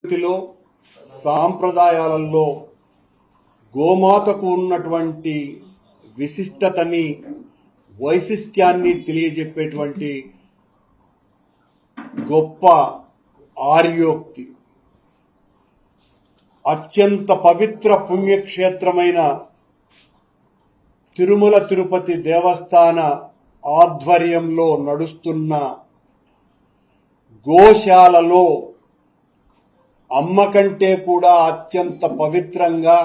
సంస్కృతిలో సాంప్రదాయాలలో గోమాతకు ఉన్నటువంటి విశిష్టతని వైశిష్ట్యాన్ని తెలియజెప్పేటువంటి గొప్ప ఆర్యోక్తి. అత్యంత పవిత్ర పుణ్యక్షేత్రమైన తిరుమల తిరుపతి దేవస్థాన ఆధ్వర్యంలో నడుస్తున్న గోశాలలో అమ్మ కంటే కూడా అత్యంత పవిత్రంగా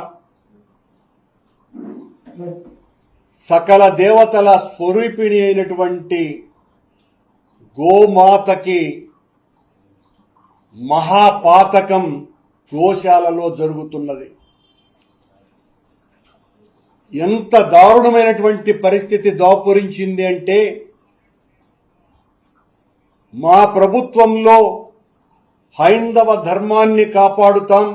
సకల దేవతల స్వరూపిణి అయినటువంటి గోమాతకి మహాపాతకం గోశాలలో జరుగుతున్నది. ఎంత దారుణమైనటువంటి పరిస్థితి దాపురించింది అంటే, మా ప్రభుత్వంలో హైందవ ధర్మాన్ని కాపాడుతాం,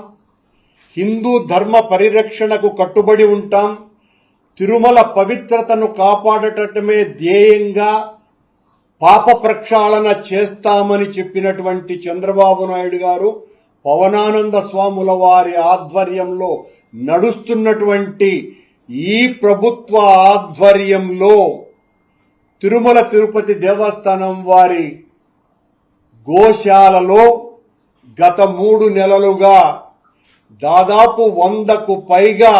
హిందూ ధర్మ పరిరక్షణకు కట్టుబడి ఉంటాం, తిరుమల పవిత్రతను కాపాడటమే ధ్యేయంగా పాప ప్రక్షాళన చేస్తామని చెప్పినటువంటి చంద్రబాబు నాయుడు గారు పవనానంద స్వాముల వారి ఆధ్వర్యంలో నడుస్తున్నటువంటి ఈ ప్రభుత్వ ఆధ్వర్యంలో తిరుమల తిరుపతి దేవస్థానం వారి గోశాలలో గత 3 నెలలుగా దాదాపు 100కు పైగా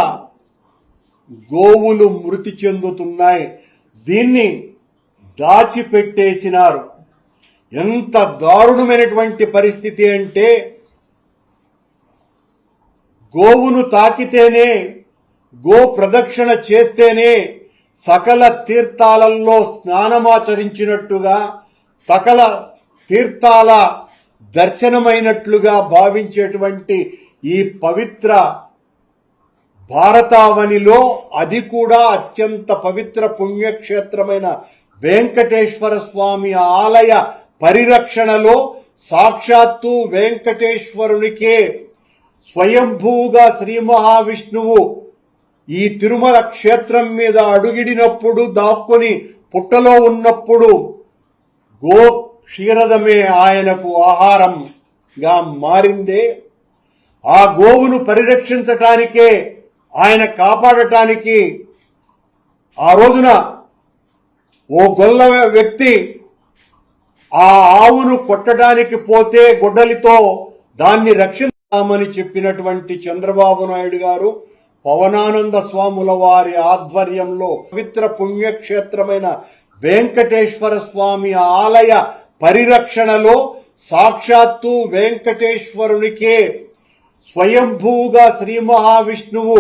గోవులు మృతి చెందుతున్నాయి. దీన్ని దాచిపెట్టేసినారు. ఎంత దారుణమైనటువంటి పరిస్థితి అంటే, గోవును తాకితేనే, గో ప్రదక్షిణ చేస్తేనే సకల తీర్థాలలో స్నానమాచరించినట్టుగా, సకల తీర్థాల దర్శనమైనట్లుగా భావించేటువంటి ఈ పవిత్ర భారతావనిలో, అది కూడా అత్యంత పవిత్ర పుణ్యక్షేత్రమైన వెంకటేశ్వర స్వామి ఆలయ పరిరక్షణలో సాక్షాత్తు వెంకటేశ్వరునికే స్వయంభూగా శ్రీ మహావిష్ణువు ఈ తిరుమల క్షేత్రం మీద అడుగిడినప్పుడు, దాక్కుని పుట్టలో ఉన్నప్పుడు గో క్షీరదమే ఆయనకు ఆహారంగా మారిందే. ఆ గోవును పరిరక్షించటానికే, ఆయన కాపాడటానికి ఆ రోజున ఓ గొల్ల వ్యక్తి ఆ ఆవును కొట్టడానికి పోతే గొడ్డలితో దాన్ని రక్షిస్తామని చెప్పినటువంటి చంద్రబాబు నాయుడు గారు పవనానంద స్వాముల వారి ఆధ్వర్యంలో పవిత్ర పుణ్యక్షేత్రమైన వెంకటేశ్వర స్వామి ఆలయ పరిరక్షణలో సాక్షాత్తు వెంకటేశ్వరునికే స్వయంభూగా శ్రీ మహావిష్ణువు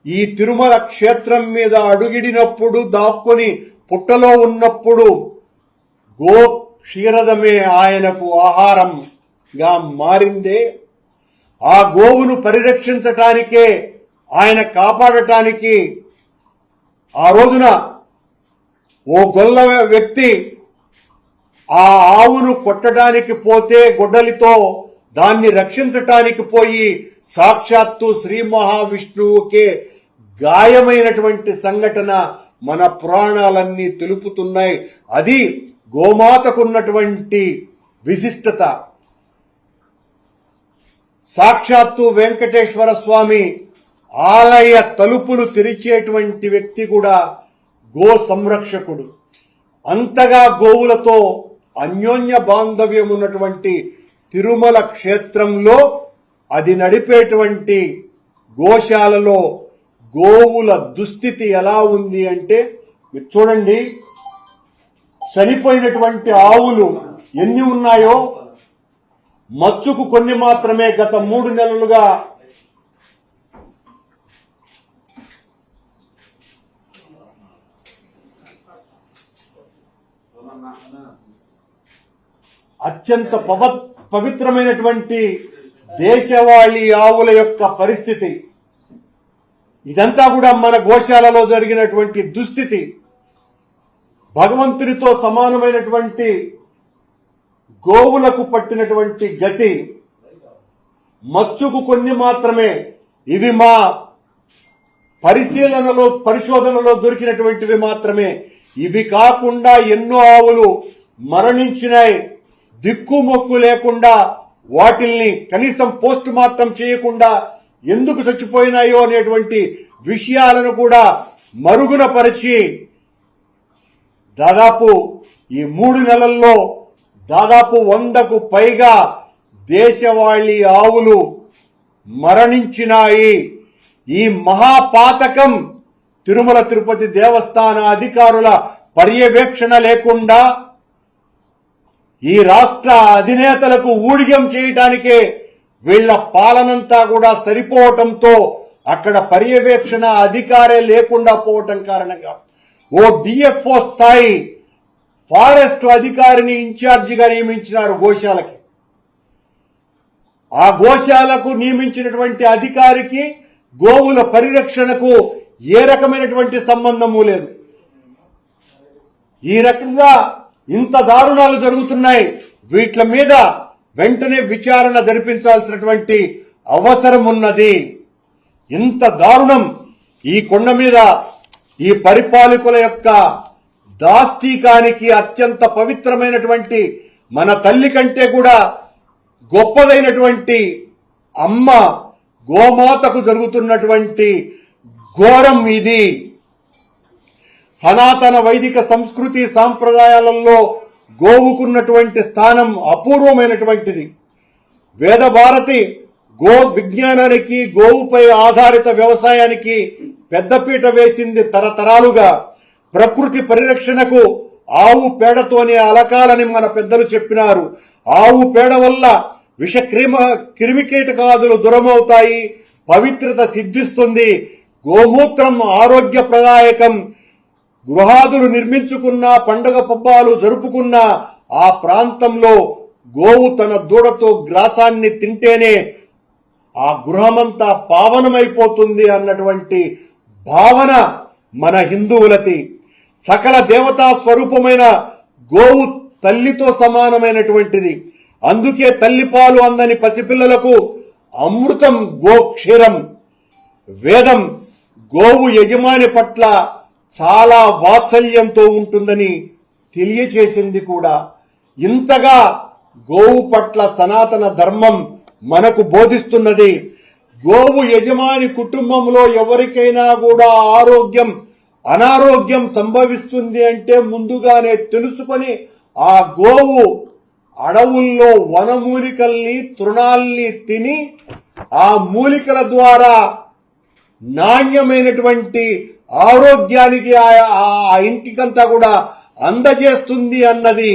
ఈ తిరుమల క్షేత్రం మీద అడుగిడినప్పుడు, దాక్కుని పుట్టలో ఉన్నప్పుడు గో క్షీరదమే ఆయనకు ఆహారంగా మారిందే. ఆ గోవును పరిరక్షించటానికే, ఆయన కాపాడటానికి ఆ రోజున ఓ గొల్ల వ్యక్తి ఆ ఆవును కొట్టడానికి పోతే గొడ్డలితో దాన్ని రక్షించటానికి పోయి సాక్షాత్తు శ్రీ మహావిష్ణువుకే గాయమైనటువంటి సంఘటన మన పురాణాలన్నీ తెలుపుతున్నాయి. అది గోమాతకున్నటువంటి విశిష్టత. సాక్షాత్తు వెంకటేశ్వర స్వామి ఆలయ తలుపులు తెరిచేటువంటి వ్యక్తి కూడా గో సంరక్షకుడు. అంతగా గోవులతో అన్యోన్య బాంధవ్యం ఉన్నటువంటి తిరుమల క్షేత్రంలో, అది నడిపేటువంటి గోశాలలో గోవుల దుస్థితి ఎలా ఉంది అంటే, మీరు చూడండి, చనిపోయినటువంటి ఆవులు ఎన్ని ఉన్నాయో, మచ్చుకు కొన్ని మాత్రమే గత 3 నెలలుగా అత్యంత పవిత్రమైనటువంటి దేశవాళీ ఆవుల యొక్క పరిస్థితి. ఇదంతా కూడా మన గోశాలలో జరిగినటువంటి దుస్థితి. భగవంతునితో సమానమైనటువంటి గోవులకు పట్టినటువంటి గతి. మచ్చుకు కొన్ని మాత్రమే. ఇవి మా పరిశోధనలో దొరికినటువంటివి మాత్రమే. ఇవి కాకుండా ఎన్నో ఆవులు మరణించినాయి. దిక్కుమొక్కు లేకుండా వాటిల్ని కనీసం పోస్ట్ మార్టం చేయకుండా ఎందుకు చచ్చిపోయినాయో అనేటువంటి విషయాలను కూడా మరుగున పరిచి దాదాపు ఈ 3 నెలల్లో దాదాపు 100కు పైగా దేశవాళీ ఆవులు మరణించినాయి. ఈ మహాపాతకం తిరుమల తిరుపతి దేవస్థాన అధికారుల పర్యవేక్షణ లేకుండా ఈ రాష్ట్ర అధినేతలకు ఊడిగం చేయడానికే వీళ్ల పాలనంతా కూడా సరిపోవటంతో అక్కడ పర్యవేక్షణ అధికారే లేకుండా పోవటం కారణంగా ఓ డిఎఫ్ఓ స్థాయి ఫారెస్ట్ అధికారిని ఇన్ఛార్జిగా నియమించినారు గోశాలకి. ఆ గోశాలకు నియమించినటువంటి అధికారికి గోవుల పరిరక్షణకు ఏ రకమైనటువంటి సంబంధము లేదు. ఈ రకంగా ఇంత దారుణాలు జరుగుతున్నాయి. వీట్ల మీద వెంటనే విచారణ జరిపించాల్సినటువంటి అవసరం ఉన్నది. ఇంత దారుణం ఈ కొండ మీద ఈ పరిపాలకుల యొక్క దాస్తీకానికి అత్యంత పవిత్రమైనటువంటి మన తల్లి కంటే కూడా గొప్పదైనటువంటి అమ్మ గోమాతకు జరుగుతున్నటువంటి ఘోరం ఇది. సనాతన వైదిక సంస్కృతి సాంప్రదాయాలలో గోవుకున్నటువంటి స్థానం అపూర్వమైనటువంటిది. వేదభారతి గో విజ్ఞానానికి గోవుపై ఆధారిత వ్యవసాయానికి పెద్దపీట వేసింది. తరతరాలుగా ప్రకృతి పరిరక్షణకు ఆవు పేడతోనే అలకాలని మన పెద్దలు చెప్పినారు. ఆవు పేడ వల్ల విష క్రిమికీటకాదులు దూరమవుతాయి, పవిత్రత సిద్ధిస్తుంది. గోమూత్రం ఆరోగ్యప్రదాయకం. గృహాదులు నిర్మించుకున్నా, పండుగ పబ్బాలు జరుపుకున్నా ఆ ప్రాంతంలో గోవు తన దూడతో గ్రాసాన్ని తింటేనే ఆ గృహమంతా పావనమైపోతుంది అన్నటువంటి భావన మన హిందువులది. సకల దేవతా స్వరూపమైన గోవు తల్లితో సమానమైనటువంటిది. అందుకే తల్లిపాలు అందని పసిపిల్లలకు అమృతం గోక్షీరం. వేదం గోవు యజమాని పట్ల చాలా వాత్సల్యంతో ఉంటుందని తెలియచేసింది కూడా. ఇంతగా గోవు పట్ల సనాతన ధర్మం మనకు బోధిస్తున్నది. గోవు యజమాని కుటుంబంలో ఎవరికైనా కూడా అనారోగ్యం సంభవిస్తుంది అంటే ముందుగానే తెలుసుకొని ఆ గోవు అడవుల్లో వనమూలికల్ని తృణాల్ని తిని ఆ మూలికల ద్వారా నాణ్యమైనటువంటి ఆరోగ్యానికి ఆ ఇంటికంతా కూడా అందజేస్తుంది అన్నది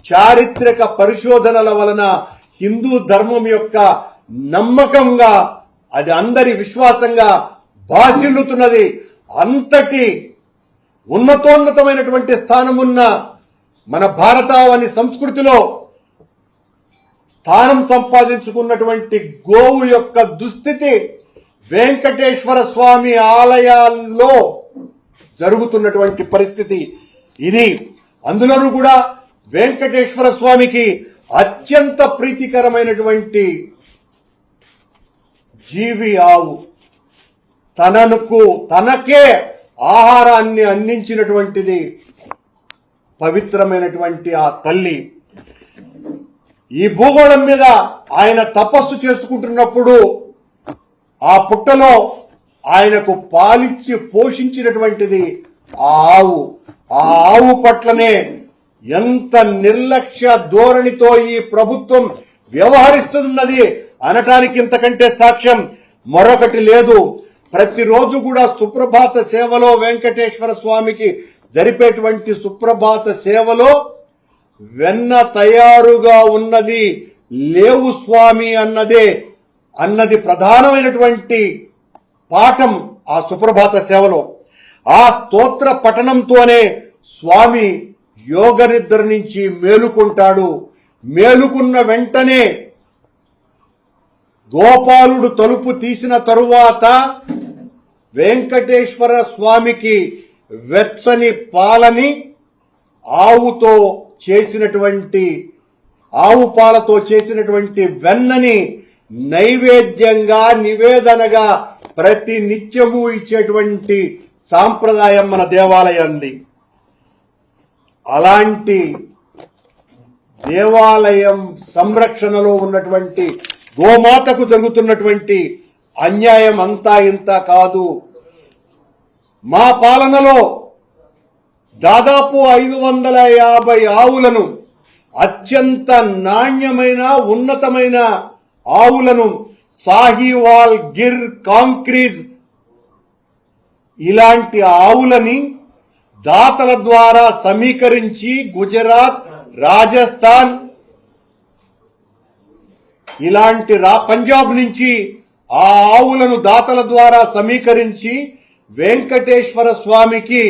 చారిత్రక పరిశోధనల వలన హిందూ ధర్మం యొక్క నమ్మకంగా అది అందరి విశ్వాసంగా భాసిల్లుతున్నది. అంతటి ఉన్నతోన్నతమైనటువంటి స్థానమున్న మన భారతావని సంస్కృతిలో స్థానం సంపాదించుకున్నటువంటి గోవు యొక్క దుస్థితి వెంకటేశ్వర స్వామి ఆలయాల్లో జరుగుతున్నటువంటి పరిస్థితి ఇది. అందులోనూ కూడా వెంకటేశ్వర స్వామికి అత్యంత ప్రీతికరమైనటువంటి జీవి ఆవు. తనకే ఆహారాన్ని అందించినటువంటిది పవిత్రమైనటువంటి ఆ తల్లి. ఈ భూగోళం మీద ఆయన తపస్సు చేసుకుంటున్నప్పుడు ఆ పుట్టలో ఆయనకు పాలిచ్చి పోషించినటువంటిది ఆ ఆవు. ఆ ఆవు పట్లనే ఎంత నిర్లక్ష్య ధోరణితో ఈ ప్రభుత్వం వ్యవహరిస్తున్నది అనటానికి ఇంతకంటే సాక్ష్యం మరొకటి లేదు. ప్రతిరోజు కూడా సుప్రభాత సేవలో వెంకటేశ్వర స్వామికి జరిపేటువంటి సుప్రభాత సేవలో వెన్న తయారుగా ఉన్నది లేవు స్వామి అన్నది ప్రధానమైనటువంటి పాఠం ఆ సుప్రభాత సేవలో. ఆ స్తోత్ర పఠనంతోనే స్వామి యోగ నిద్ర నుంచి మేలుకుంటాడు. మేలుకున్న వెంటనే గోపాలుడు తలుపు తీసిన తరువాత వెంకటేశ్వర స్వామికి వెచ్చని పాలని ఆవు పాలతో చేసినటువంటి వెన్నని నైవేద్యంగా నివేదనగా ప్రతి నిత్యము ఇచ్చేటువంటి సాంప్రదాయం మన దేవాలయంది. అలాంటి దేవాలయం సంరక్షణలో ఉన్నటువంటి గోమాతకు జరుగుతున్నటువంటి అన్యాయం అంతా ఇంత కాదు. మా పాలనలో దాదాపు 550 ఆవులను, అత్యంత నాణ్యమైన ఉన్నతమైన ఆవులను, సాహివాల్, గిర్, కాంక్రీజ్ ఇలాంటి ఆవులని దాతల ద్వారా సమీకరించి గుజరాత్, రాజస్థాన్ ఇలాంటి పంజాబ్ నుంచి ఆ ఆవులను దాతల ద్వారా సమీకరించి వెంకటేశ్వర స్వామికి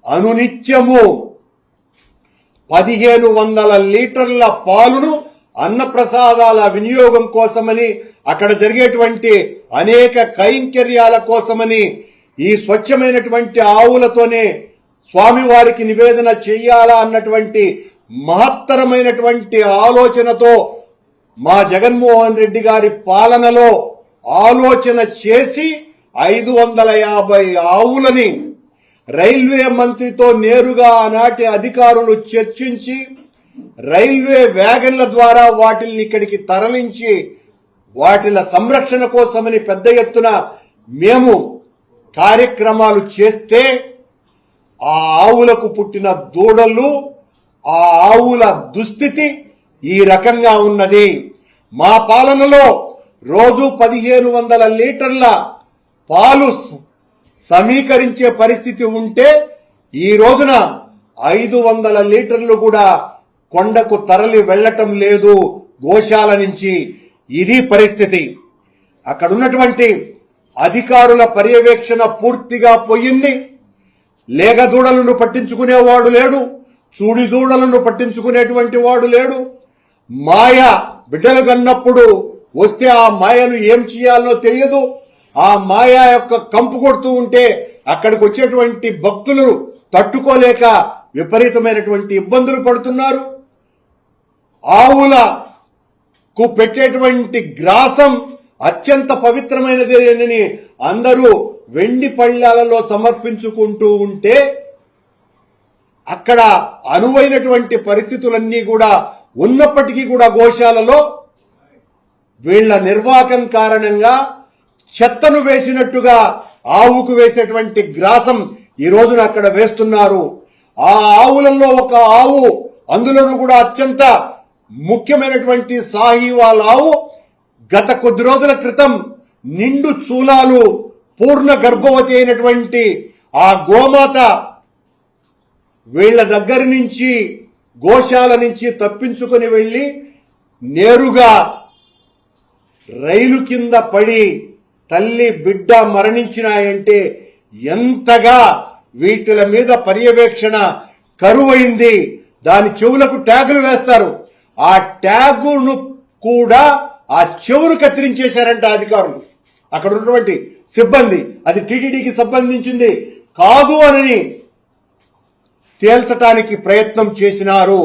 అనునిత్యము 1500 లీటర్ల పాలును అన్నప్రసాదాల వినియోగం కోసమని, అక్కడ జరిగేటువంటి అనేక కైంకర్యాల కోసమని ఈ స్వచ్ఛమైనటువంటి ఆవులతోనే స్వామివారికి నివేదన చెయ్యాలా అన్నటువంటి మహత్తరమైనటువంటి ఆలోచనతో మా జగన్మోహన్ రెడ్డి గారి పాలనలో ఆలోచన చేసి 550 ఆవులని రైల్వే మంత్రితో నేరుగా ఆనాటి అధికారులు చర్చించి రైల్వే వ్యాగన్ల ద్వారా వాటిని ఇక్కడికి తరలించి వాటిల సంరక్షణ కోసమని పెద్ద ఎత్తున మేము కార్యక్రమాలు చేస్తే ఆ ఆవులకు పుట్టిన దూడలు, ఆ ఆవుల దుస్థితి ఈ రకంగా ఉన్నది. మా పాలనలో రోజు 1500 లీటర్ల పాలు సమీకరించే పరిస్థితి ఉంటే ఈ రోజున 500 లీటర్లు కూడా కొండకు తరలి వెళ్లటం లేదు గోశాల నుంచి. ఇది పరిస్థితి. అక్కడ ఉన్నటువంటి అధికారుల పర్యవేక్షణ పూర్తిగా పోయింది. లేగ దూడలను పట్టించుకునేవాడు లేడు, చూడి దూడలను పట్టించుకునేటువంటి వాడు లేడు. మాయ బిడ్డలు కన్నప్పుడు వస్తే ఆ మాయను ఏం చేయాలో తెలియదు. ఆ మాయా యొక్క కంపు కొడుతూ ఉంటే అక్కడికి వచ్చేటువంటి భక్తులు తట్టుకోలేక విపరీతమైనటువంటి ఇబ్బందులు పడుతున్నారు. ఆవులకు పెట్టేటువంటి గ్రాసం అత్యంత పవిత్రమైనది అందరూ వెండి పళ్ళాలలో సమర్పించుకుంటూ ఉంటే అక్కడ అనువైనటువంటి పరిస్థితులన్నీ కూడా ఉన్నప్పటికీ కూడా గోశాలలో వీళ్ల నిర్వాహకం కారణంగా చెత్తను వేసినట్టుగా ఆవుకు వేసేటువంటి గ్రాసం ఈ రోజున అక్కడ వేస్తున్నారు. ఆ ఆవులలో ఒక ఆవు, అందులోనూ కూడా అత్యంత ముఖ్యమైనటువంటి సాహివాల్ ఆవు గత కొద్ది రోజుల క్రితం నిండు చూలాలు, పూర్ణ గర్భవతి అయినటువంటి ఆ గోమాత వీళ్ల దగ్గర నుంచి గోశాల నుంచి తప్పించుకొని వెళ్లి నేరుగా రైలు కింద పడి తల్లి బిడ్డ మరణించినాయంటే ఎంతగా వీటిల మీద పర్యవేక్షణ కరువైంది. దాని చెవులకు ట్యాగులు వేస్తారు. ఆ ట్యాగును కూడా ఆ చెవును కత్తిరించేశారంట అధికారులు. అక్కడ ఉన్నటువంటి సిబ్బంది అది టీటీడీకి సంబంధించింది కాదు అని తేల్చటానికి ప్రయత్నం చేసినారు.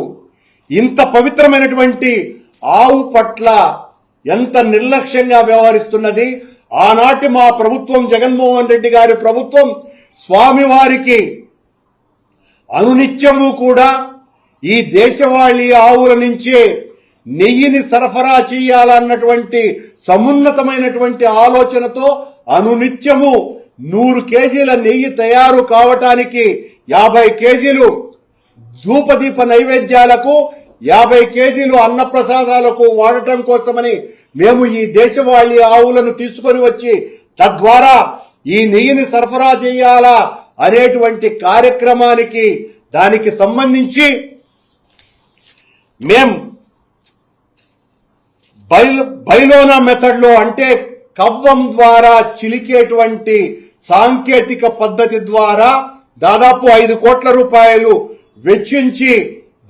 ఇంత పవిత్రమైనటువంటి ఆవు పట్ల ఎంత నిర్లక్ష్యంగా వ్యవహరిస్తున్నది. ఆనాటి మా ప్రభుత్వం, జగన్మోహన్ రెడ్డి గారి ప్రభుత్వం, స్వామివారికి అనునిత్యము కూడా ఈ దేశవాళీ ఆవుల నుంచే నెయ్యిని సరఫరా చేయాలన్నటువంటి సమున్నతమైనటువంటి ఆలోచనతో అనునిత్యము 100 కేజీల నెయ్యి తయారు కావటానికి 50 కేజీలు ధూపదీప నైవేద్యాలకు, 50 కేజీలు అన్నప్రసాదాలకు వాడటం కోసమని మేము ఈ దేశవాళీ ఆవులను తీసుకొని వచ్చి తద్వారా ఈ నెయ్యిని సరఫరా చేయాలా అనేటువంటి కార్యక్రమానికి దానికి సంబంధించి మేం బైలోనా మెథడ్ లో, అంటే కవ్వం ద్వారా చిలికేటువంటి సాంకేతిక పద్ధతి ద్వారా దాదాపు 5 కోట్ల రూపాయలు వెచ్చించి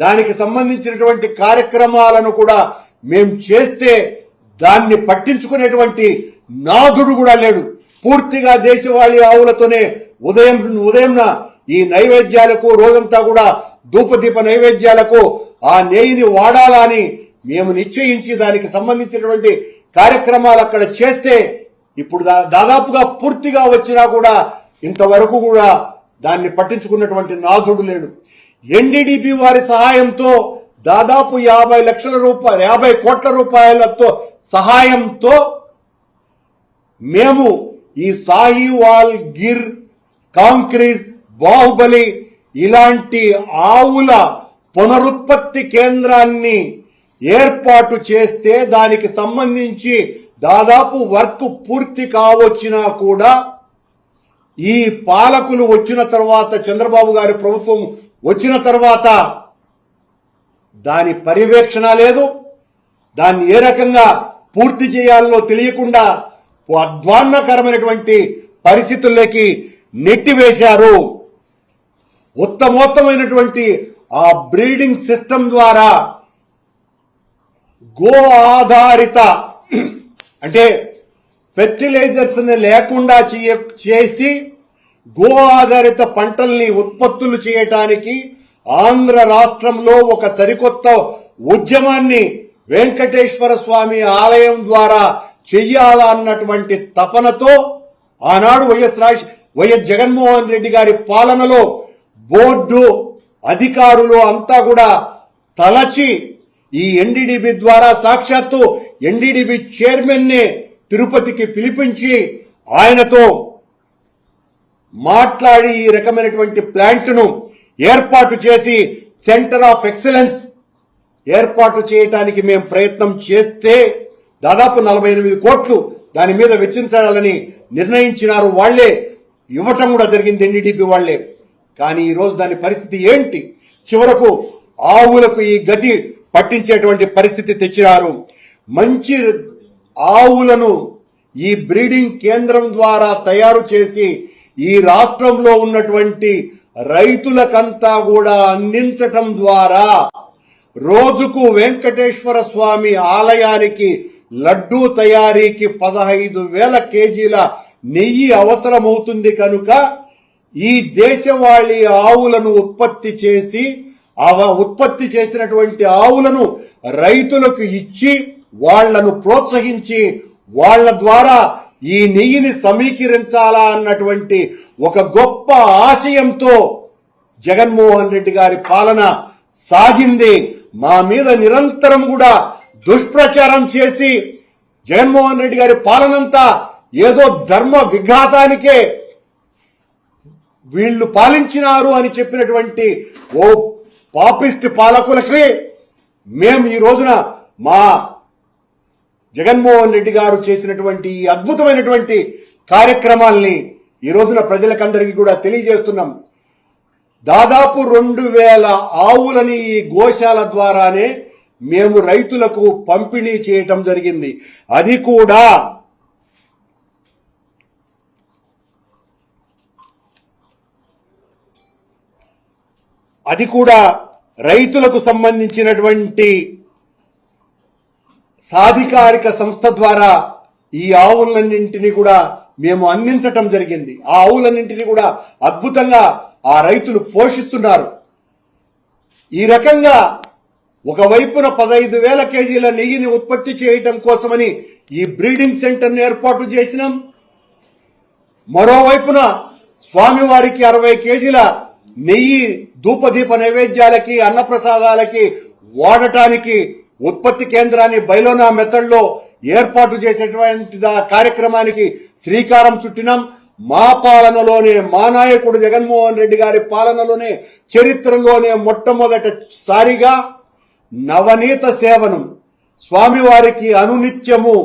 దానికి సంబంధించినటువంటి కార్యక్రమాలను కూడా మేం చేస్తే దాన్ని పట్టించుకునేటువంటి నాథుడు కూడా లేడు. పూర్తిగా దేశవాళీ ఆవులతోనే ఉదయం ఈ నైవేద్యాలకు, రోజంతా కూడా ధూపదీప నైవేద్యాలకు ఆ నెయ్యిని వాడాలని మేము నిశ్చయించి దానికి సంబంధించినటువంటి కార్యక్రమాలు అక్కడ చేస్తే ఇప్పుడు దాదాపుగా పూర్తిగా వచ్చినా కూడా ఇంతవరకు కూడా దాన్ని పట్టించుకున్నటువంటి నాథుడు లేడు. ఎన్డీడీపీ వారి సహాయంతో దాదాపు 50 కోట్ల రూపాయలతో సహాయంతో మేము ఈ సాహివాల్, గిర్, కాంక్రీజ్, బాహుబలి ఇలాంటి ఆవుల పునరుత్పత్తి కేంద్రాన్ని ఏర్పాటు చేస్తే దానికి సంబంధించి దాదాపు వర్క్ పూర్తి కావచ్చినా కూడా ఈ పాలకులు వచ్చిన తర్వాత, చంద్రబాబు గారి ప్రభుత్వం వచ్చిన తర్వాత దాని పర్యవేక్షణ లేదు. దాన్ని ఏ రకంగా పూర్తి చేయాలో తెలియకుండా అధ్వాన్నకరమైనటువంటి పరిస్థితుల్లోకి నెట్టివేశారు. ఉత్తమోత్తమైనటువంటి ఆ బ్రీడింగ్ సిస్టమ్ ద్వారా గో ఆధారిత అంటే ఫెర్టిలైజర్స్ లేకుండా చేసి గో ఆధారిత పంటల్ని ఉత్పత్తులు చేయటానికి ఆంధ్ర రాష్ట్రంలో ఒక సరికొత్త ఉద్యమాన్ని వెంకటేశ్వర స్వామి ఆలయం ద్వారా చెయ్యాలన్నటువంటి తపనతో ఆనాడు వైఎస్ జగన్మోహన్ రెడ్డి గారి పాలనలో బోర్డు అధికారులు అంతా కూడా తలచి ఈ ఎన్డీడీబీ ద్వారా సాక్షాత్తు ఎన్డీడీబీ చైర్మన్ ని తిరుపతికి పిలిపించి ఆయనతో మాట్లాడి ఈ రకమైనటువంటి ప్లాంట్ ను ఏర్పాటు చేసి సెంటర్ ఆఫ్ ఎక్సలెన్స్ ఏర్పాటు చేయడానికి మేము ప్రయత్నం చేస్తే దాదాపు 48 కోట్లు దాని మీద వెచ్చించాలని నిర్ణయించినారు. వాళ్లే ఇవ్వటం కూడా జరిగింది, ఎన్డీడీబీ వాళ్లే. కానీ ఈ రోజు దాని పరిస్థితి ఏంటి? చివరకు ఆవులకు ఈ గతి పట్టించేటువంటి పరిస్థితి తెచ్చినారు. మంచి ఆవులను ఈ బ్రీడింగ్ కేంద్రం ద్వారా తయారు చేసి ఈ రాష్ట్రంలో ఉన్నటువంటి రైతులకంతా కూడా అందించటం ద్వారా రోజుకు వెంకటేశ్వర స్వామి ఆలయానికి లడ్డూ తయారీకి 15,000 కేజీల నెయ్యి అవసరమవుతుంది. కనుక ఈ దేశవాళీ ఆవులను ఉత్పత్తి చేసినటువంటి ఆవులను రైతులకు ఇచ్చి వాళ్లను ప్రోత్సహించి వాళ్ల ద్వారా ఈ నెయ్యిని సమీకరించాలా అన్నటువంటి ఒక గొప్ప ఆశయంతో జగన్మోహన్ రెడ్డి గారి పాలన సాగింది. మా మీద నిరంతరం కూడా దుష్ప్రచారం చేసి జగన్మోహన్ రెడ్డి గారి పాలనంతా ఏదో ధర్మ విఘాతానికే వీళ్లు పాలించినారు అని చెప్పినటువంటి ఓ పాపిస్ట్ పాలకులకి మేము ఈ రోజున మా జగన్మోహన్ రెడ్డి గారు చేసినటువంటి ఈ అద్భుతమైనటువంటి కార్యక్రమాల్ని ఈ రోజున ప్రజలకందరికీ కూడా తెలియజేస్తున్నాం. దాదాపు 2,000 ఆవులని ఈ గోశాల ద్వారానే మేము రైతులకు పంపిణీ చేయటం జరిగింది. అది కూడా రైతులకు సంబంధించినటువంటి సాధికారిక సంస్థ ద్వారా ఈ ఆవులన్నింటినీ కూడా మేము అందించటం జరిగింది. ఆ ఆవులన్నింటినీ కూడా అద్భుతంగా ఆ రైతులు పోషిస్తున్నారు. ఈ రకంగా ఒకవైపున 15,000 కేజీల నెయ్యిని ఉత్పత్తి చేయటం కోసమని ఈ బ్రీడింగ్ సెంటర్ని ఏర్పాటు చేసినాం. మరోవైపున స్వామివారికి 60 కేజీల నెయ్యి ధూపదీప నైవేద్యాలకి, అన్నప్రసాదాలకి వాడటానికి ఉత్పత్తి కేంద్రాన్ని బైలోనా మెథడ్లో ఏర్పాటు చేసేటువంటి కార్యక్రమానికి శ్రీకారం చుట్టినాం. మా పాలనలోనే, మా నాయకుడు జగన్మోహన్ రెడ్డి గారి పాలనలోనే చరిత్రలోనే మొట్టమొదటిసారిగా నవనీత సేవను స్వామివారికి అనునిత్యము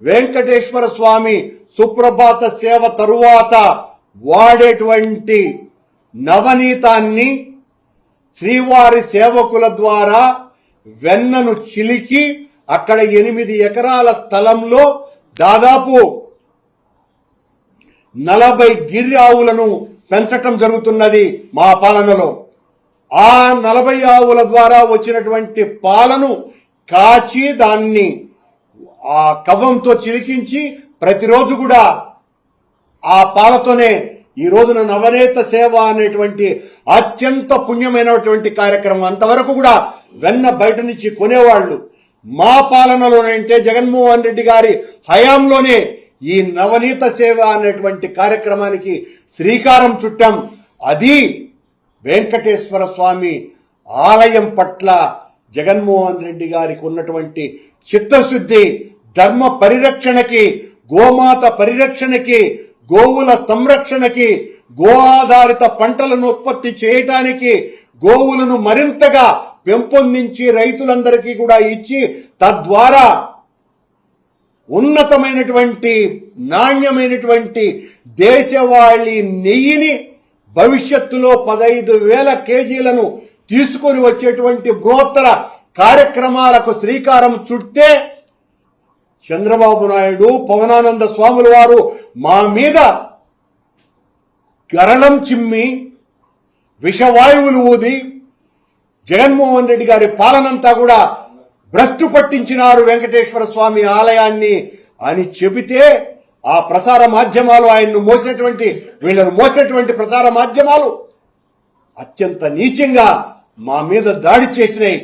వెంకటేశ్వర స్వామి సుప్రభాత సేవ తరువాత వాడేటువంటి నవనీతాన్ని శ్రీవారి సేవకుల ద్వారా వెన్నను చిలికి అక్కడ 8 ఎకరాల స్థలంలో దాదాపు 40 గిర్రి ఆవులను పెంచటం జరుగుతున్నది మా పాలనలో. ఆ 40 ఆవుల ద్వారా వచ్చినటువంటి పాలను కాచి దాన్ని ఆ కవ్వంతో చిలికించి ప్రతిరోజు కూడా ఆ పాలతోనే ఈ రోజున నవనేత సేవ అనేటువంటి అత్యంత పుణ్యమైనటువంటి కార్యక్రమం. అంతవరకు కూడా వెన్న బయట నుంచి కొనేవాళ్లు. మా పాలనలోనే అంటే జగన్మోహన్ రెడ్డి గారి హయాంలోనే ఈ నవనీత సేవ అనేటువంటి కార్యక్రమానికి శ్రీకారం చుట్టాం. అది వెంకటేశ్వర స్వామి ఆలయం పట్ల జగన్మోహన్ రెడ్డి గారికి ఉన్నటువంటి చిత్తశుద్ధి ధర్మ పరిరక్షణకి, గోమాత పరిరక్షణకి, గోవుల సంరక్షణకి, గో ఆధారిత పంటలను ఉత్పత్తి చేయటానికి, గోవులను మరింతగా పెంపొందించి రైతులందరికీ కూడా ఇచ్చి తద్వారా ఉన్నతమైనటువంటి నాణ్యమైనటువంటి దేశవాళీ నెయ్యిని భవిష్యత్తులో 15,000 కేజీలను తీసుకొని వచ్చేటువంటి బృహత్తర కార్యక్రమాలకు శ్రీకారం చుడితే చంద్రబాబు నాయుడు, పవనానంద స్వాముల వారు మా మీద గరళం చిమ్మి విషవాయువులు ఊది జగన్మోహన్ రెడ్డి గారి పాలనంతా కూడా భ్రష్టు పట్టించినారు వెంకటేశ్వర స్వామి ఆలయాన్ని అని చెబితే ఆ ప్రసార మాధ్యమాలు వీళ్ళను మోసేటువంటి ప్రసార మాధ్యమాలు అత్యంత నీచంగా మా మీద దాడి చేసినాయి.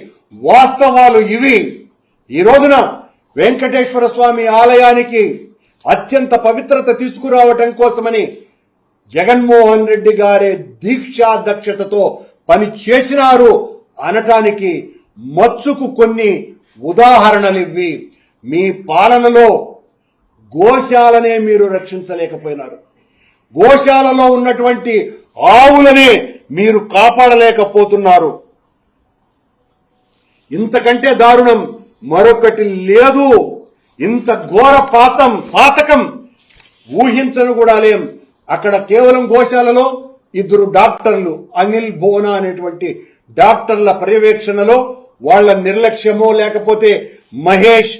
వాస్తవాలు ఇవి. ఈ రోజున వెంకటేశ్వర స్వామి ఆలయానికి అత్యంత పవిత్రత తీసుకురావటం కోసమని జగన్మోహన్ రెడ్డి గారే దీక్షా దక్షతతో పని చేసినారు అనటానికి మచ్చుకు కొన్ని ఉదాహరణలు ఇవి. మీ పాలనలో గోశాలనే మీరు రక్షించలేకపోయినారు. గోశాలలో ఉన్నటువంటి ఆవులనే మీరు కాపాడలేకపోతున్నారు. ఇంతకంటే దారుణం మరొకటి లేదు. ఇంత ఘోర పాతకం ఊహించను కూడా లేం. అక్కడ కేవలం గోశాలలో 2 డాక్టర్లు, అనిల్ బోనా అనేటువంటి డాక్టర్ల పర్యవేక్షణలో వాళ్ళ నిర్లక్ష్యమో లేకపోతే మహేష్,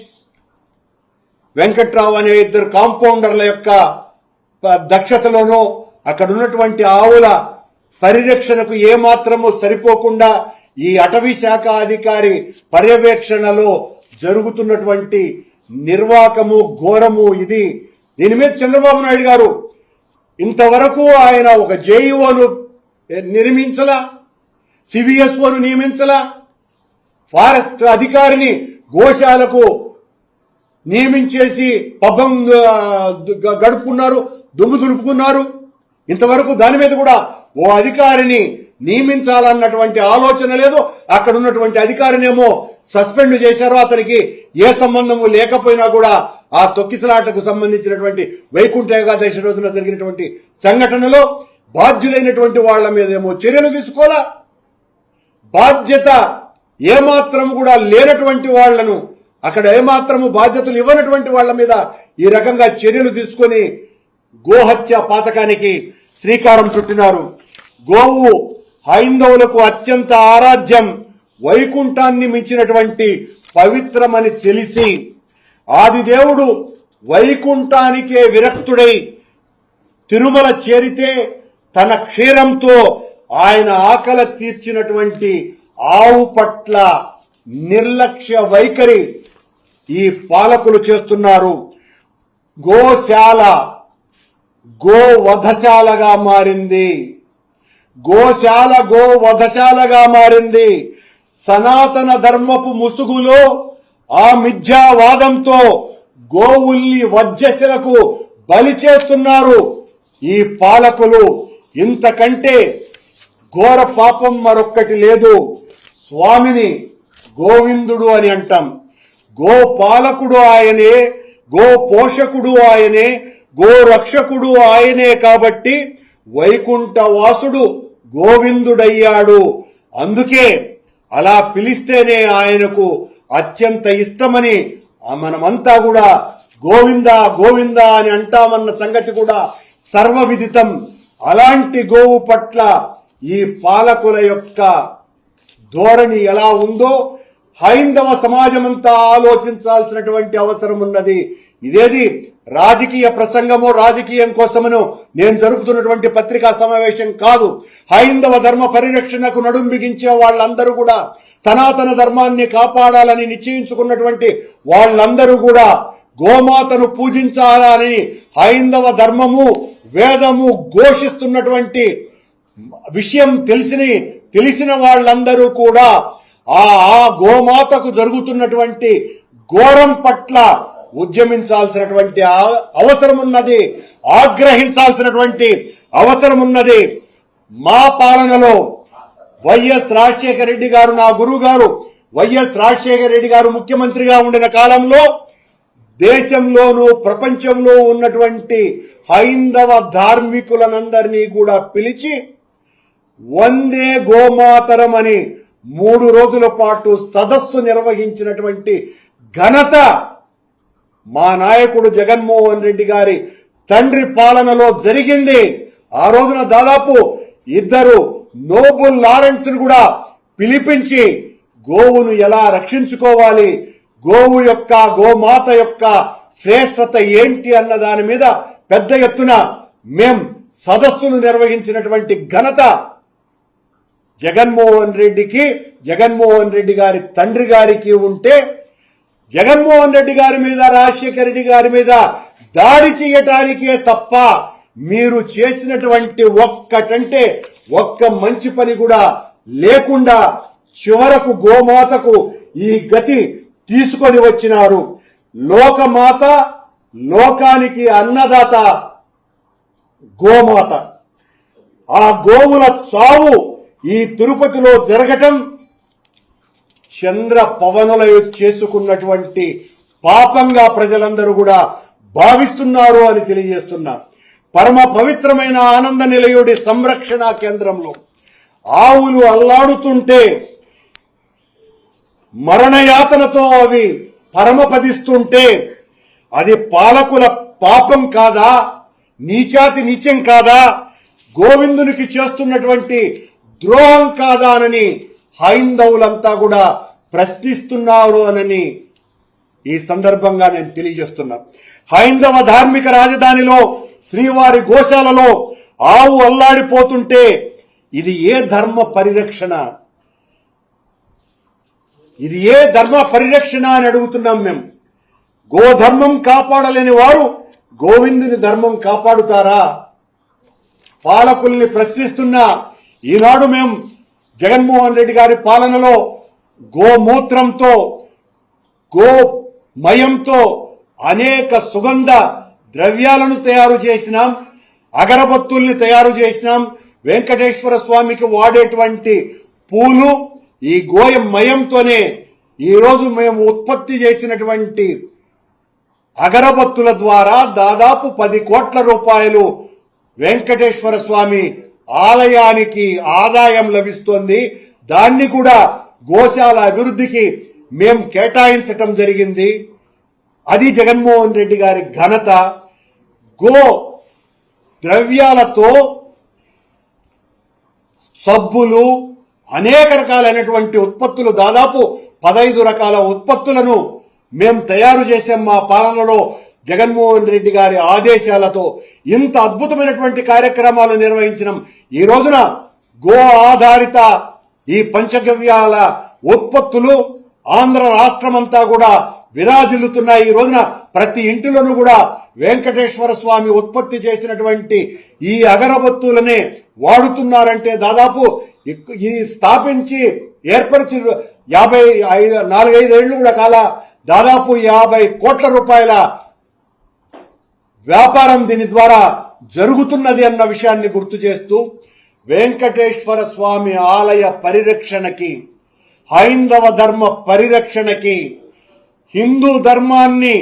వెంకట్రావు అనే 2 కాంపౌండర్ల యొక్క దక్షతలోనో అక్కడ ఉన్నటువంటి ఆవుల పరిరక్షణకు ఏమాత్రము సరిపోకుండా ఈ అటవీ శాఖ అధికారి పర్యవేక్షణలో జరుగుతున్నటువంటి నిర్వాకము, ఘోరము ఇది. దీని మీద చంద్రబాబు నాయుడు గారు ఇంతవరకు ఆయన ఒక జేఈఓను నిర్మించలా, సివిఎస్ఓను నియమించలా, ఫారెస్ట్ అధికారిని గోశాలకు నియమించేసి పబ్బం గడుపుకున్నారు, దుమ్ము దులుపుకున్నారు. ఇంతవరకు దాని మీద కూడా ఓ అధికారిని నియమించాలన్నటువంటి ఆలోచన లేదు. అక్కడ ఉన్నటువంటి అధికారినేమో సస్పెండ్ చేశారు. అతనికి ఏ సంబంధము లేకపోయినా కూడా ఆ తొక్కిసలాటకు సంబంధించినటువంటి వైకుంఠ ఏకాదశి రోజున జరిగినటువంటి సంఘటనలో బాధ్యులైనటువంటి వాళ్ల మీదేమో చర్యలు తీసుకోవాలా, బాధ్యత ఏమాత్రం కూడా లేనటువంటి వాళ్లను, అక్కడ ఏమాత్రము బాధ్యతలు ఇవ్వనటువంటి వాళ్ల మీద ఈ రకంగా చర్యలు తీసుకొని గోహత్య పాతకానికి శ్రీకారం చుట్టినారు. గోవు హైందవులకు అత్యంత ఆరాధ్యం, వైకుంఠాన్ని మించినటువంటి పవిత్రమని తెలిసి ఆదిదేవుడు వైకుంఠానికే విరక్తుడై తిరుమల చేరితే తన క్షీరంతో ఆయన ఆకలి తీర్చినటువంటి ఆవు పట్ల నిర్లక్ష్య వైఖరి ఈ పాలకులు చేస్తున్నారు. గోశాల గోవధశాలగా మారింది. గోశాల గోవధశాలగా మారింది. సనాతన ధర్మపు ముసుగులో ఆ మిథ్యావాదంతో గోవుల్ని వజ్జశలకు బలి చేస్తున్నారు ఈ పాలకులు. ఇంతకంటే ఘోర పాపం మరొక్కటి లేదు. స్వామిని గోవిందుడు అని అంటాం. గోపాలకుడు ఆయనే, గో పోషకుడు ఆయనే, గోరక్షకుడు ఆయనే. కాబట్టి వైకుంఠవాసుడు గోవిందుడయ్యాడు. అందుకే అలా పిలిస్తేనే ఆయనకు అత్యంత ఇష్టమని మనమంతా కూడా గోవింద గోవింద అని అంటామన్న సంగతి కూడా సర్వవిదితం. అలాంటి గోవు పట్ల ఈ పాలకుల యొక్క ధోరణి ఎలా ఉందో హైందవ సమాజమంతా ఆలోచించాల్సినటువంటి అవసరం ఉన్నది. ఇదేది రాజకీయ ప్రసంగమో రాజకీయం కోసమనో నేను జరుపుతున్నటువంటి పత్రికా సమావేశం కాదు. హైందవ ధర్మ పరిరక్షణకు నడుం బిగించే వాళ్ళందరూ కూడా, సనాతన ధర్మాన్ని కాపాడాలని నిశ్చయించుకున్నటువంటి వాళ్ళందరూ కూడా గోమాతను పూజించాలని హైందవ ధర్మము వేదము ఘోషిస్తున్నటువంటి విషయం తెలిసిన వాళ్ళందరూ కూడా ఆ గోమాతకు జరుగుతున్నటువంటి ఘోరం పట్ల ఉద్యమించాల్సినటువంటి అవసరం ఉన్నది, ఆగ్రహించాల్సినటువంటి అవసరం ఉన్నది. మా పాలనలో వైఎస్ రాజశేఖర రెడ్డి గారు, నా గురువు గారు, వైఎస్ రాజశేఖర రెడ్డి గారు ముఖ్యమంత్రిగా ఉండిన కాలంలో దేశంలోనూ ప్రపంచంలో ఉన్నటువంటి హైందవ ధార్మికులనందరినీ కూడా పిలిచి వందే గోమాతరం అని 3 రోజుల పాటు సదస్సు నిర్వహించినటువంటి ఘనత మా నాయకుడు జగన్మోహన్ రెడ్డి గారి తండ్రి పాలనలో జరిగింది. ఆ రోజున దాదాపు 2 నోబెల్ లారెన్స్ ను కూడా పిలిపించి గోవును ఎలా రక్షించుకోవాలి, గోవు యొక్క గోమాత యొక్క శ్రేష్టత ఏంటి అన్న దాని మీద పెద్ద ఎత్తున మేం సదస్సును నిర్వహించినటువంటి ఘనత జగన్మోహన్ రెడ్డి గారి తండ్రి గారికి ఉంటే, జగన్మోహన్ రెడ్డి గారి మీద రాజశేఖర రెడ్డి గారి మీద దాడి చేయటానికే తప్ప మీరు చేసినటువంటి ఒక్క మంచి పని కూడా లేకుండా చివరకు గోమాతకు ఈ గతి తీసుకొని వచ్చినారు. లోకమాత, లోకానికి అన్నదాత గోమాత. ఆ గోవుల చావు ఈ తిరుపతిలో జరగటం చంద్ర పవనుల చేసుకున్నటువంటి పాపంగా ప్రజలందరూ కూడా భావిస్తున్నారు అని తెలియజేస్తున్నా. పరమ పవిత్రమైన ఆనంద నిలయుడి సంరక్షణ కేంద్రంలో ఆవులు అల్లాడుతుంటే మరణయాతనతో అవి పరమపదిస్తుంటే అది పాలకుల పాపం కాదా, నీచాతి నీచం కాదా, గోవిందునికి చేస్తున్నటువంటి ద్రోహం కాదా అని హైందవులంతా కూడా ప్రశ్నిస్తున్నారు అని ఈ సందర్భంగా నేను తెలియజేస్తున్నా. హైందవ ధార్మిక రాజధానిలో శ్రీవారి గోశాలలో ఆవు అల్లాడిపోతుంటే ఇది ఏ ధర్మ పరిరక్షణ? ఇది ఏ ధర్మ పరిరక్షణ అని అడుగుతున్నాం మేము. గోధర్మం కాపాడలేని వారు గోవిందుని ధర్మం కాపాడుతారా? పాలకుల్ని ప్రశ్నిస్తున్నా. ఈనాడు మేము జగన్మోహన్ రెడ్డి గారి పాలనలో గోమూత్రంతో, గోమయంతో అనేక సుగంధ ద్రవ్యాలను తయారు చేసినాం, అగరబత్తుల్ని తయారు చేసినాం. వెంకటేశ్వర స్వామికి వాడేటువంటి పూలు ఈ గోమయంతోనే ఈరోజు మేము ఉత్పత్తి చేసినటువంటి అగరబత్తుల ద్వారా దాదాపు 10 కోట్ల రూపాయలు వెంకటేశ్వర స్వామి ఆలయానికి ఆదాయం లభిస్తోంది. దాన్ని కూడా గోశాల అభివృద్ధికి మేం కేటాయించటం జరిగింది. అది జగన్మోహన్ రెడ్డి గారి ఘనత. గో ద్రవ్యాలతో సబ్బులు, అనేక రకాలైనటువంటి ఉత్పత్తులు, దాదాపు 15 రకాల ఉత్పత్తులను మేం తయారు చేసాం మా పాలనలో. జగన్మోహన్ రెడ్డి గారి ఆదేశాలతో ఇంత అద్భుతమైనటువంటి కార్యక్రమాలు నిర్వహించినాం. ఈ రోజున గో ఆధారిత ఈ పంచగవ్యాల ఉత్పత్తులు ఆంధ్ర రాష్ట్రమంతా కూడా విరాజిల్లుతున్నాయి. ఈ రోజున ప్రతి ఇంటిలోనూ కూడా వెంకటేశ్వర స్వామి ఉత్పత్తి చేసినటువంటి ఈ అగరబత్తులనే వాడుతున్నారంటే దాదాపు ఈ స్థాపించి ఏర్పరిచి 4-5 ఏళ్లు కూడా కాల దాదాపు 50 కోట్ల రూపాయల వ్యాపారం దీని ద్వారా జరుగుతున్నది అన్న విషయాన్ని గుర్తు చేస్తూ, వెంకటేశ్వర స్వామి ఆలయ పరిరక్షణకి, హైందవ ధర్మ పరిరక్షణకి, హిందూ ధర్మాన్ని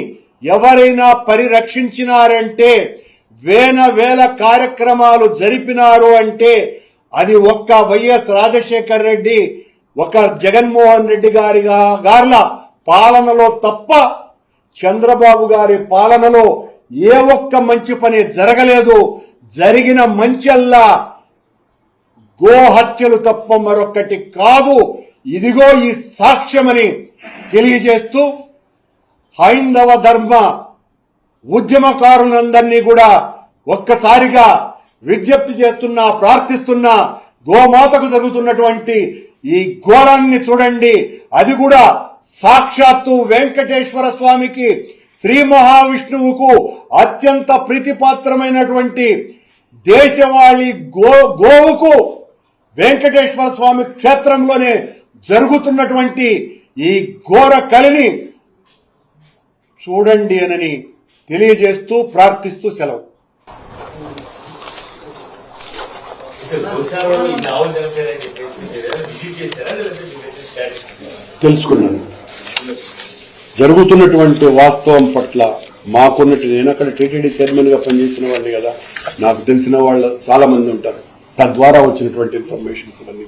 ఎవరైనా పరిరక్షించినారంటే, వేల కార్యక్రమాలు జరిపినారు అంటే అది ఒక్క వైఎస్ రాజశేఖర రెడ్డి, ఒక జగన్మోహన్ రెడ్డి గార్ల పాలనలో తప్ప చంద్రబాబు గారి పాలనలో ఏ ఒక్క మంచి పని జరగలేదు. జరిగిన మంచెల్లా గోహత్యలు తప్ప మరొకటి కాదు. ఇదిగో ఈ సాక్ష్యమని తెలియజేస్తూ హైందవ ధర్మ ఉద్యమకారులందరినీ కూడా ఒక్కసారిగా విజ్ఞప్తి చేస్తున్నా, ప్రార్థిస్తున్నా. గోమాతకు జరుగుతున్నటువంటి ఈ ఘోరాన్ని చూడండి. అది కూడా సాక్షాత్తు వెంకటేశ్వర స్వామికి, శ్రీ మహావిష్ణువుకు అత్యంత ప్రీతిపాత్రమైనటువంటి దేశవాళి గోవుకు వెంకటేశ్వర స్వామి క్షేత్రంలోనే జరుగుతున్నటువంటి ఈ ఘోర కలిని చూడండి అని తెలియజేస్తూ, ప్రార్థిస్తూ సెలవు. తెలుసుకున్నాను. జరుగుతున్నటువంటి వాస్తవం పట్ల మాకున్నట్టు, నేను అక్కడ టీటీడీ చైర్మన్ గా పనిచేసిన వాడిని కదా, నాకు తెలిసిన వాళ్ళు చాలా మంది ఉంటారు. తద్వారా వచ్చినటువంటి ఇన్ఫర్మేషన్స్ అన్ని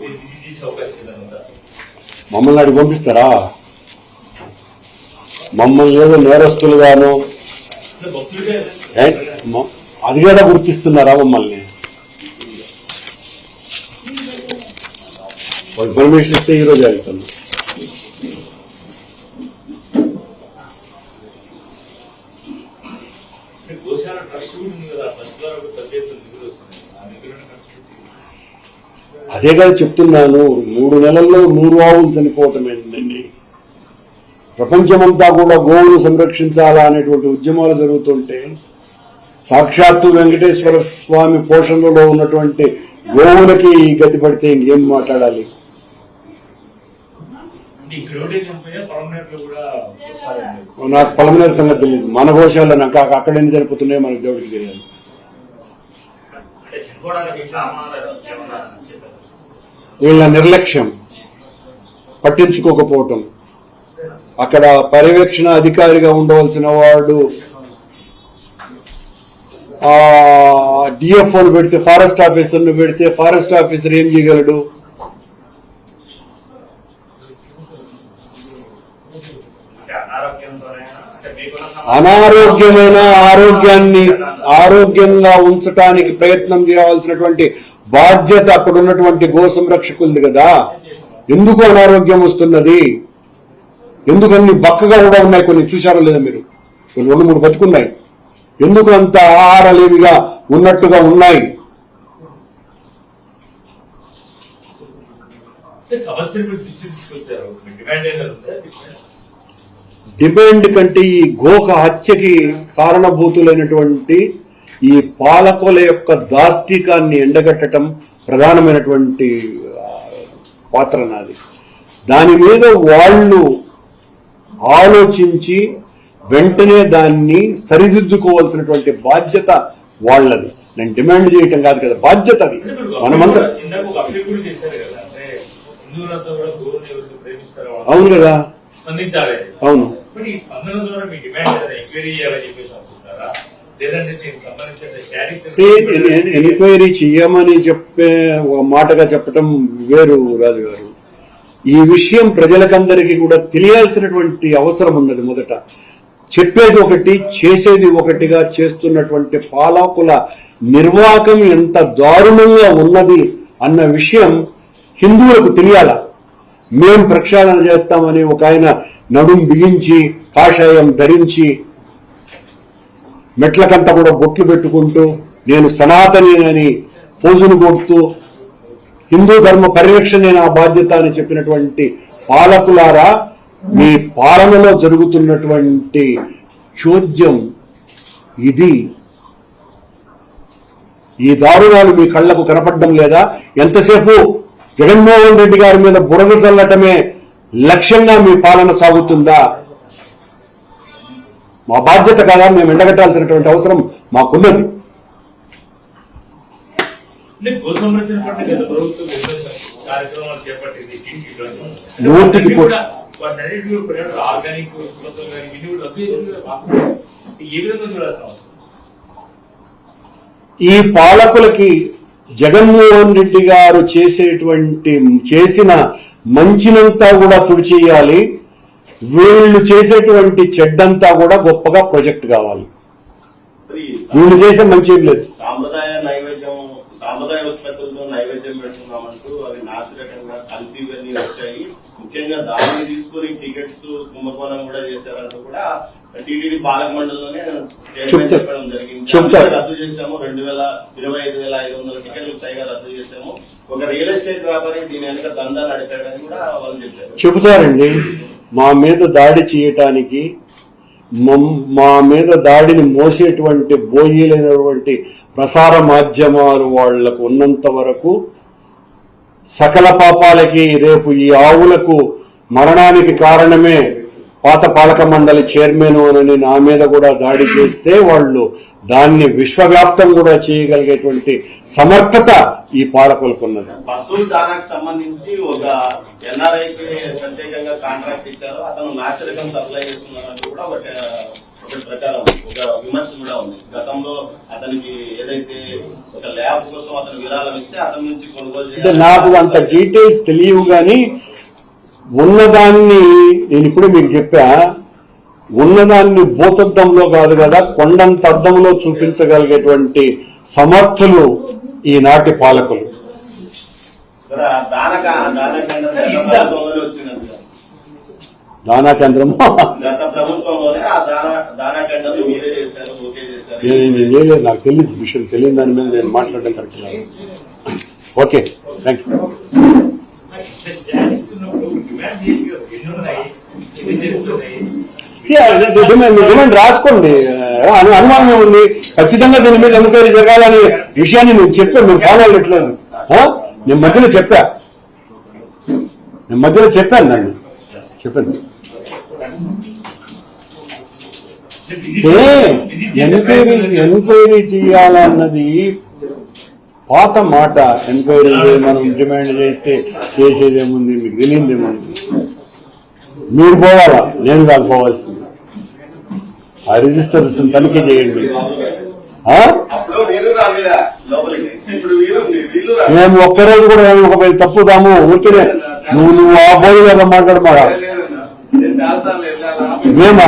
మమ్మల్ని అడిగి పంపిస్తారా? మమ్మల్ని ఏదో నేరస్తులుగాను అది కూడా గుర్తిస్తున్నారా మమ్మల్ని? ఇన్ఫర్మేషన్ ఇస్తే ఈరోజు వెళ్తాను. అదే కదా చెప్తున్నాను, 3 నెలల్లో 100 ఆవులు చనిపోవటం ఏంటండి? ప్రపంచమంతా కూడా గోవును సంరక్షించాలా అనేటువంటి ఉద్యమాలు జరుగుతుంటే, సాక్షాత్తు వెంకటేశ్వర స్వామి పోషణలో ఉన్నటువంటి గోవులకి ఈ గతి పడితే ఇంకేం మాట్లాడాలి? నాకు పలమనేరు సంగతి తెలియదు. మన గోశాల నాకు అక్కడ ఎన్ని చనిపోతున్నాయో మనకు దేవుడికి తెలియదు. వీళ్ళ నిర్లక్ష్యం, పట్టించుకోకపోవటం, అక్కడ పర్యవేక్షణ అధికారిగా ఉండవలసిన వాడు డిఎఫ్ఓను పెడితే, ఫారెస్ట్ ఆఫీసర్ను పెడితే ఫారెస్ట్ ఆఫీసర్ ఏం చేయగలడు? అనారోగ్యమైన ఆరోగ్యంగా ఉంచటానికి ప్రయత్నం చేయాల్సినటువంటి బాధ్యత అక్కడ ఉన్నటువంటి గో సంరక్షకులది కదా. ఎందుకు అనారోగ్యం వస్తున్నది? ఎందుకు అన్ని బక్కగా కూడా ఉన్నాయి? కొన్ని చూశారో లేదా మీరు? 2-3 బతుకున్నాయి. ఎందుకు అంత ఆహారలేమిగా ఉన్నట్టుగా ఉన్నాయి? డిమాండ్ కంటే ఈ గోక హత్యకి కారణభూతులైనటువంటి ఈ పాలకుల యొక్క దాష్టికాన్ని ఎండగట్టడం ప్రధానమైనటువంటి పాత్ర నాది. దాని మీద వాళ్ళు ఆలోచించి వెంటనే దాన్ని సరిదిద్దుకోవాల్సినటువంటి బాధ్యత వాళ్ళది. నేను డిమాండ్ చేయటం కాదు కదా, బాధ్యత అది. మనమంతా అవును కదా, అవును. ఎంక్వైరీ చెయ్యమని చెప్పే మాటగా చెప్పటం వేరు రాజు గారు. ఈ విషయం ప్రజలకందరికీ కూడా తెలియాల్సినటువంటి అవసరం ఉన్నది. మొదట చెప్పేది ఒకటి, చేసేది ఒకటిగా చేస్తున్నటువంటి పాలకుల నిర్వాహకం ఎంత దారుణంగా ఉన్నది అన్న విషయం హిందువులకు తెలియాల. మేం ప్రక్షాళన చేస్తామని ఒక ఆయన నడుం బిగించి కాషాయం ధరించి మెట్లకంతా కూడా బొట్లు పెట్టుకుంటూ నేను సనాతనిని ఫోజును కొడుతూ హిందూ ధర్మ పరిరక్షణే నా బాధ్యత అని చెప్పినటువంటి పాలకులారా, మీ పాలనలో జరుగుతున్నటువంటి చోద్యం ఇది. ఈ దారుణాలు మీ కళ్లకు కనపడడం లేదా? ఎంతసేపు జగన్మోహన్ రెడ్డి గారి మీద బురద చల్లటమే లక్ష్యంగా మీ పాలన సాగుతుందా? మా బాధ్యత కాదా? మేము ఎండగట్టాల్సినటువంటి అవసరం మాకున్నది. ఈ పాలకులకి జగన్మోహన్ రెడ్డి గారు చేసిన మంచినంతా కూడా తుడిచేయాలి, వీళ్ళు చేసేటువంటి చెడ్డంతా కూడా గొప్పగా ప్రొజెక్ట్ కావాలి. వీళ్ళు చేసే మంచి ఏం లేదు. సాంప్రదాయ ఉత్పత్తులతో నైవేద్యం పెడుతున్నామంటూ అవి నాసిరకంగా కల్తీ ఇవన్నీ వచ్చాయి. ముఖ్యంగా దాన్ని తీసుకుని టికెట్స్ కుంభకోణం కూడా చేశారంటూ కూడా టీటీడీ పాలక మండలిలోనే చెప్పడం జరిగింది. రద్దు చేశాము. 25,500 టికెట్లు పైగా రద్దు చేశాము. ఒక రియల్ ఎస్టేట్ వ్యాపారి దీని వెనక దందా నడిపాడని కూడా వాళ్ళు చెప్పారు. చెబుతారండి. మా మీద దాడి చేయటానికి, మా మీద దాడిని మోసేటువంటి బోయీలైనటువంటి ప్రసార మాధ్యమాలు వాళ్లకు ఉన్నంత వరకు సకల పాపాలకి రేపు ఈ ఆవులకు మరణానికి కారణమే పాత పాలక మండలి చైర్మన్ అని నా మీద కూడా దాడి చేస్తే వాళ్ళు దాన్ని విశ్వవ్యాప్తం కూడా చేయగలిగేటువంటి సమర్థత ఈ పాలకులకు ఉన్నది. పశువుల దానాకు సంబంధించి ఒక ఎన్ఆర్ఐకి ప్రత్యేకంగా కాంట్రాక్ట్ ఇచ్చారు, అతను నాసిరకం సప్లై చేస్తున్నారంటూ కూడా ఒకటి ప్రచారం, ఒక విమర్శ కూడా ఉంది. గతంలో అతనికి ఏదైతే ఒక ల్యాబ్ కోసం అతను విరాళం ఇస్తే అతని నుంచి కొనుగోలు అంటే నాకు అంత డీటెయిల్స్ తెలియవు కానీ ఉన్నదాన్ని నేను ఇప్పుడు మీకు చెప్పా, ఉన్నదాన్ని భూతద్దంలో కాదు కదా కొండంత అద్దంలో చూపించగలిగేటువంటి సమర్థులు ఈనాటి పాలకులు. దానా కేంద్రము లేదు, నాకు తెలియదు విషయం, తెలియని దాని మీద నేను మాట్లాడడం కరెక్ట్ కాదు. Okay, thank you. డిమాండ్ రాసుకోండి, అనుమానం ఉంది, ఖచ్చితంగా దీని మీద ఎంక్వైరీ జరగాలనే విషయాన్ని నేను చెప్పాను, మీరు ఫాలో అవ్వట్లేదు. నేను మధ్యలో చెప్పాను దాన్ని చెప్పాను. ఎంక్వైరీ చేయాలన్నది పాత మాట. ఎంక్వైరీ మనం డిమాండ్ చేస్తే చేసేదేముంది, మీకు తెలియదేముంది. మీరు పోవాలా, నేను కాదు పోవాల్సింది. ఆ రిజిస్టర్స్ తనిఖీ చేయండి. మేము ఒక్కరోజు కూడా ఒక తప్పుదాము ఊరికే నువ్వు ఆ బోధి కదా మాట్లాడమా. మేము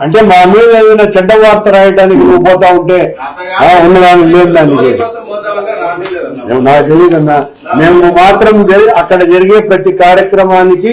అంటే మా మీద ఏదైనా చెడ్డ వార్త రాయడానికి నువ్వు పోతా ఉంటే ఉన్నదాన్ని లేదు దానికి నాకు తెలియదన్నా. మేము మాత్రం అక్కడ జరిగే ప్రతి కార్యక్రమానికి